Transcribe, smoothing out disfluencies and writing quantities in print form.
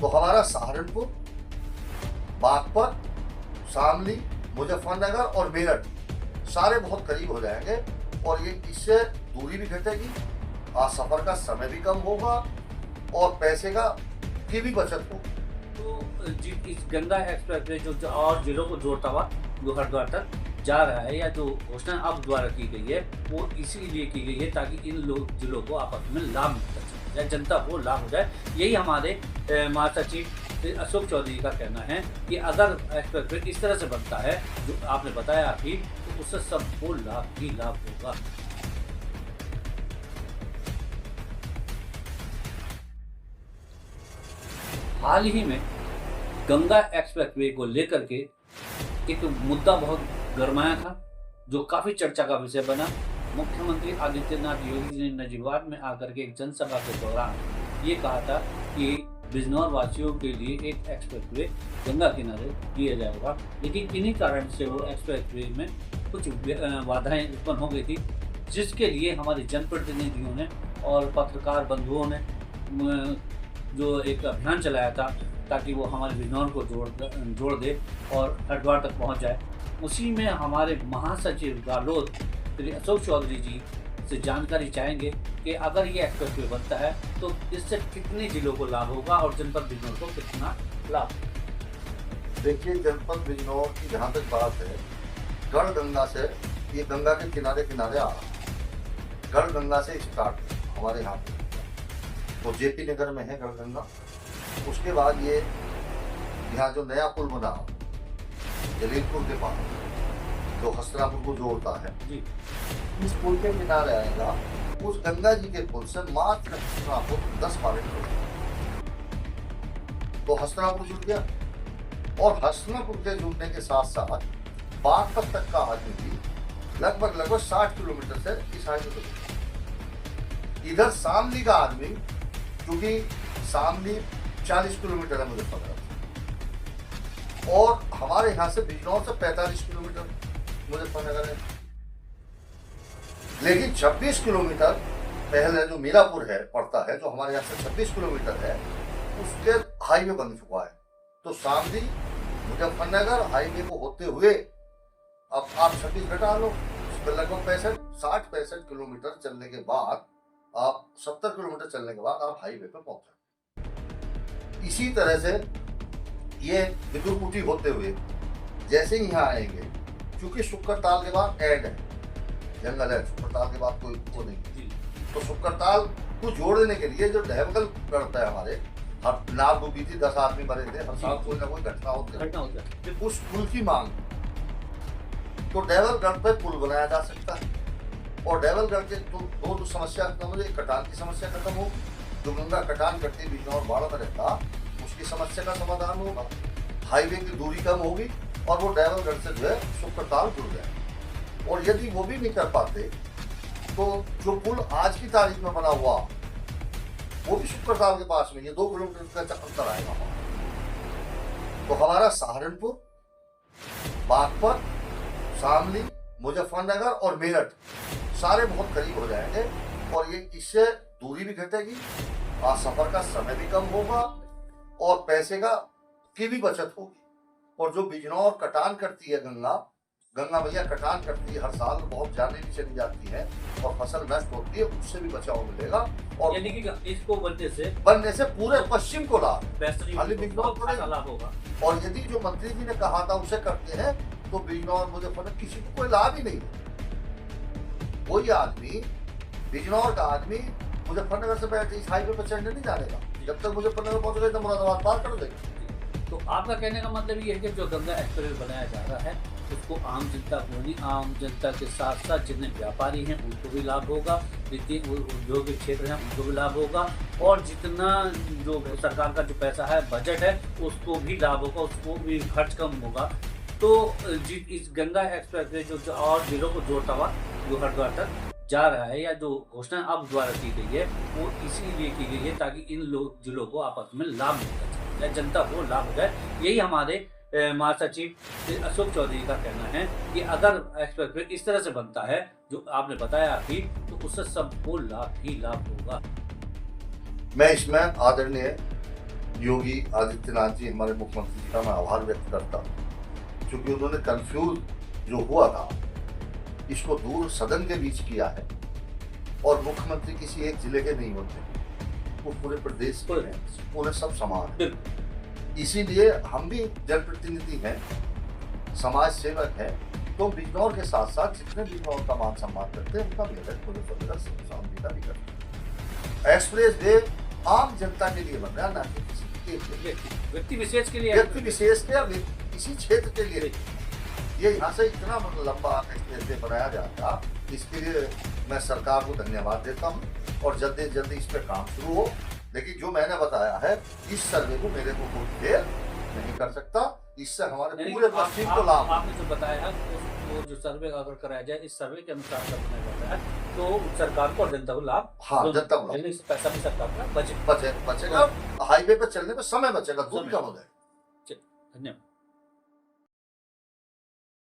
तो हमारा सहारनपुर, बागपत, शामली, मुजफ्फरनगर और मेरठ सारे बहुत करीब हो जाएंगे और ये इससे दूरी भी घटेगी, सफर का समय भी कम होगा और पैसे की भी बचत होगी। तो इस गंगा एक्सप्रेसवे जो और जिलों को जोड़ता हुआ जो हरिद्वार तक जा रहा है, या जो घोषणा अब द्वारा की गई है, वो इसीलिए की गई है ताकि इन जिलों को आपस में लाभ मिल सके या जनता को लाभ हो जाए। यही हमारे महासचिव अशोक चौधरी का कहना है कि अगर एक्सप्रेसवे इस तरह से बनता है जो आपने बताया अभी, तो उससे सबको लाभ ही लाभ होगा। हाल ही में गंगा एक्सप्रेसवे को लेकर के एक मुद्दा बहुत गरमाया था, जो काफी चर्चा का विषय बना। मुख्यमंत्री आदित्यनाथ योगी ने नजीबाद में आकर के एक जनसभा के दौरान ये कहा था कि बिजनौर वासियों के लिए एक एक्सप्रेसवे गंगा किनारे किया जाएगा, लेकिन इन्हीं कारण से वो एक्सप्रेसवे में कुछ बाधाएं उत्पन्न हो गई थी, जिसके लिए हमारे जनप्रतिनिधियों ने और पत्रकार बंधुओं ने जो एक अभियान चलाया था ताकि वो हमारे बिजनौर को जोड़ दे और हरिद्वार तक पहुंच जाए। उसी में हमारे महासचिव गालोद श्री अशोक चौधरी जी से जानकारी चाहेंगे कि अगर ये एक्सप्रेसवे बनता है तो इससे कितने जिलों को लाभ होगा और जनपद बिजनौर को कितना लाभ। देखिए, जनपद बिजनौर की जहाँ तक बात है, गढ़गंगा से, ये गंगा के किनारे किनारे आ रहा है, गढ़गंगा से स्टार्ट हमारे यहाँ पे, तो जेपी नगर में है गढ़गंगा। उसके बाद ये यहाँ जो नया पुल बना जलीलपुर के पास, जो हस्तिनापुर को जोड़ता है, इस पुल के किनारे आएगा। उस गंगा जी के पुल से मात्र हस्तिनापुर 10-12 किलोमीटर, तो हस्तिनापुर जुड़ गया। और हस्तिनापुर के जुड़ने के साथ साथ बागपत तक का आदमी भी लगभग 60 किलोमीटर से इस हाईवे पर। इधर शामली का आदमी, क्योंकि शामली 40 किलोमीटर है मुजफ्फरनगर, और हमारे यहाँ से बिजनौर से 45 किलोमीटर मुजफ्फरनगर है, लेकिन 26 किलोमीटर पहले जो मीरापुर है पड़ता है, जो हमारे यहाँ से 26 किलोमीटर है, उसके हाईवे बन चुका है। तो शामली मुजफ्फरनगर हाईवे को होते हुए अब आप 26 घटा लो, उस पर लगभग 65 किलोमीटर चलने के बाद, आप 70 किलोमीटर चलने के बाद आप हाईवे पर पहुंच जाए। इसी तरह से ये विदुरकुटी होते हुए जैसे ही यहाँ आएंगे, क्योंकि शुक्रताल के बाद एंड है, जंगल है, शुक्रताल के बाद कोई वो नहीं, तो शुक्रताल को जोड़ देने के लिए जो डहबगल करता है हमारे, हर नाव डूबी थी, 10 आदमी मरे थे, हर साल कोई ना कोई घटना होती है, उस पुल की मांग, तो डहबलगढ़ पे पुल बनाया जा सकता है। और डहबलगढ़ के दो समस्या खत्म हो जाए, कटान की समस्या खत्म हो, जो गंगा कटान करती बिजनौर बाड़ा में रहता, उसकी समस्या का समाधान होगा, हाईवे की दूरी कम होगी और वो डहबलगढ़ से जो है शुक्रताल जुड़ जाए। और यदि वो भी नहीं कर पाते तो जो पुल आज की तारीख में बना हुआ वो भी शुक्रताल के पास में, ये 2 किलोमीटर का अंतर आएगा। तो हमारा सहारनपुर, बागपत, शामली, मुजफ्फरनगर और मेरठ सारे बहुत करीब हो जाएंगे और ये इससे दूरी भी घटेगी, सफर का समय भी कम होगा और पैसे की भी बचत होगी। और जो बिजनौर कटान करती है गंगा मैया कटान करती है, हर साल बहुत जाने भी चली जाती है और फसल नष्ट होती है, उससे भी बचाव मिलेगा। और यानी कि इसको बनने से पूरे पश्चिम को लाभ, खाली बिजनौर को लाभ होगा। और यदि जो मंत्री जी ने कहा था उसे करते हैं तो बिजनौर मुजफ्फरनगर किसी को कोई लाभ ही नहीं है। कोई आदमी, बिजनौर का आदमी मुजफ्फरनगर से बैठ इस हाईवे पर चढ़ने नहीं जाएगा, जब तक मुजफ्फरनगर पहुंचेगा तो मुरादाबाद पार कर देगा। तो आपका कहने का मतलब ये है कि जो गंगा एक्सप्रेसवे बनाया जा रहा है उसको आम जनता को नहीं, आम जनता के साथ साथ जितने व्यापारी हैं उनको भी लाभ होगा, जितने औद्योगिक क्षेत्र हैं उनको भी लाभ होगा, और जितना जो सरकार का जो पैसा है, बजट है, उसको भी लाभ होगा, उसको भी खर्च कम होगा। तो इस गंगा एक्सप्रेसवे जो और जिलों को जोड़ता हुआ जो हरिद्वार तक जा रहा है, या जो घोषणा अब द्वारा की गई है, वो इसीलिए की गई है ताकि इन जिलों को आपस में लाभ मिल सके या जनता को लाभ हो जाए। यही हमारे महासचिव अशोक चौधरी का कहना है कि अगर एक्सप्रेसवे इस तरह से बनता है जो आपने बताया अभी, तो उससे सबको लाभ ही लाभ होगा। मैं इसमें आदरणीय योगी आदित्यनाथ जी, हमारे मुख्यमंत्री जी का मैं आभार व्यक्त करता हूँ, क्योंकि उन्होंने कंफ्यूज जो हुआ था इसको दूर सदन के बीच किया है। और मुख्यमंत्री किसी एक जिले के नहीं होते, वो पूरे प्रदेश के हैं, उन्हें सब समान है। इसीलिए हम भी जनप्रतिनिधि हैं, समाज सेवक हैं, तो बिजनौर के साथ साथ जितने बिजनौर का मान सम्मान करते हैं उनका भी पुलिस वगैरह शांति का भी करते हैं। एक्सप्रेस वे आम जनता के लिए बन रहा है, ना कि किसी के व्यक्ति विशेष के लिए, व्यक्ति विशेष के या किसी क्षेत्र के लिए। ये यहाँ से इतना लंबा एक्सप्रेस वे बनाया जाता, इसके लिए मैं सरकार को धन्यवाद देता हूँ और जल्दी जल्दी इस पर काम शुरू हो। लेकिन जो मैंने बताया है, इस सर्वे को मेरे को कोई फेल नहीं कर सकता, इससे हमारे पूरे पश्चिम को लाभ। आपने जो बताया वो जो सर्वे अगर कराया जाए, इस सर्वे के अनुसार बनाया जाता है तो सरकार को और जनता को लाभ, हाँ, जनता को लाभ, पैसा भी सरकार का बचेगा, हाईवे पे चलने में समय बचेगा, दूर का हो जाए। धन्यवाद।